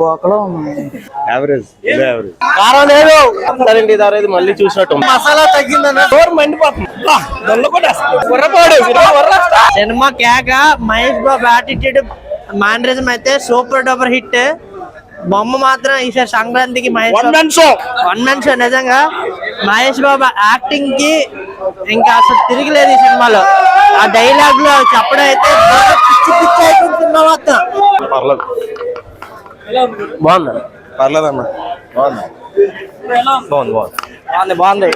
బోకలో ఉన్నాయి. Average average. కారం లేదు సరేండి ఇది మళ్ళీ చూసినట్టు మసాలా తగ్గిందన్న డోర్ మండిపోతుంది. సినిమా కేక. మహేష్ బాబు యాటిట్యూడ్ మాండ్రిజం అయితే సూపర్ డూపర్ హిట్. బొమ్మ మాత్రం ఈసారి సంక్రాంతికి వన్ మ్యాన్ షో. నిజంగా మహేష్ బాబు యాక్టింగ్ కి ఇంకా అసలు తిరిగిలేదు ఈ సినిమాలో. ఆ డైలాగ్ లో చెప్పడం అయితే పిచ్చి పిచ్చి అయిపోయింది సినిమా మొత్తం. పర్లేదు బాగుంది. పర్లేదమ్మా బాగుంది బాగుంది బాగుంది బాగుంది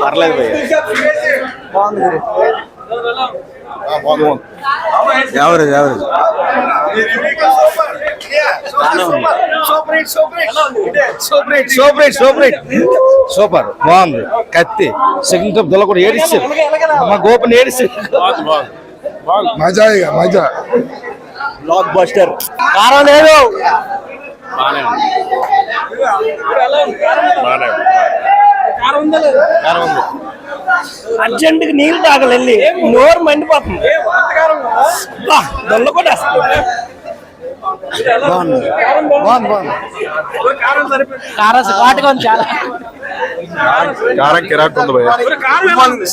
పర్లేదు బాగుంది. Average average. సూపర్ బాగుంది. కత్తి సెకండ్ టాప్ దొల్ల కూడా ఏడిస్తారు. మా గోపని ఏడిస్తారు. మజా మజా. Block buster. కారం లేదు అర్జెంట్ గా నీళ్ళు తాగలి వెళ్ళి నోరు మండిపోతుంది. దొల్ల కూడా కాటుగా ఉంది చాలా. కారం కిరాక్ ఉంది భయ్యా.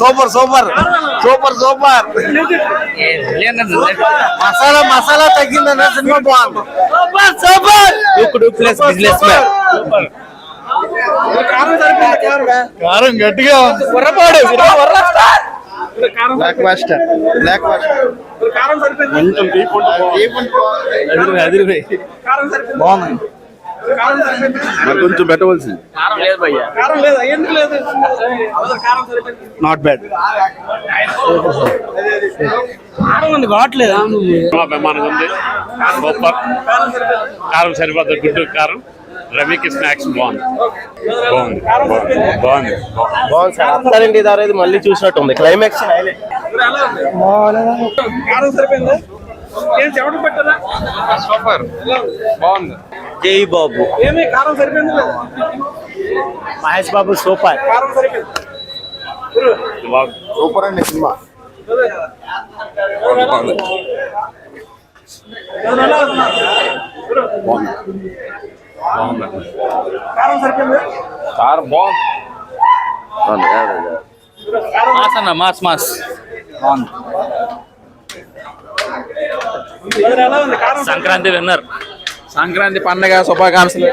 Super super super super. Masala తగ్గిందన్న సినిమా బాగుంది. Super plus business man. కారం గట్టిగా ఉంది. బ్లాక్ మాస్టర్ బ్లాక్ మాస్టర్ బాగుంది. కొంచెం పెట్టవలసింది. Not bad. కావట్లేదు. అభిమానం ఉంది. సూపర్. కారం సరిపోతుంది. గుడ్డు కారం. రవికృష్ణ యాక్షన్ బాగుంది బాగుంది బాగుంది బాగుంది సార్. అత్తారింటి ఇది మళ్ళీ చూసినట్టు ఉంది. క్లైమాక్స్ సూపర్ బాగుంది. జై బాబు. మహేష్ బాబు సూపర్. సూపర్ అండి సినిమా. కారం బాగుంది. Mass mass Sankranti winner. Sankranti పండగ శుభాకాంక్షలు.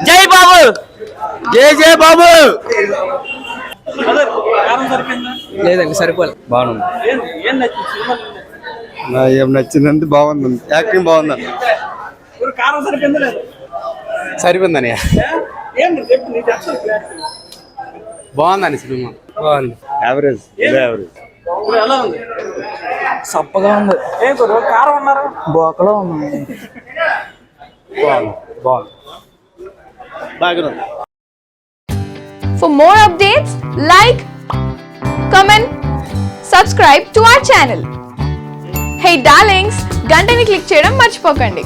జై బాబు. జై జై బాబు. లేదండి సరిపోలే. బాగుంది. ఏం నచ్చిందంటే బాగుంది. యాక్టింగ్ బాగుందండి. సరిపోయిందని బాగుందండి సినిమా. బాగుంది. Average average. సప్పగా ఉంది. బోకలో ఉన్నాయి. బాగుంది. For more updates, like, comment, subscribe to our channel. Hey darlings, గంటని click చేయడం మర్చిపోకండి.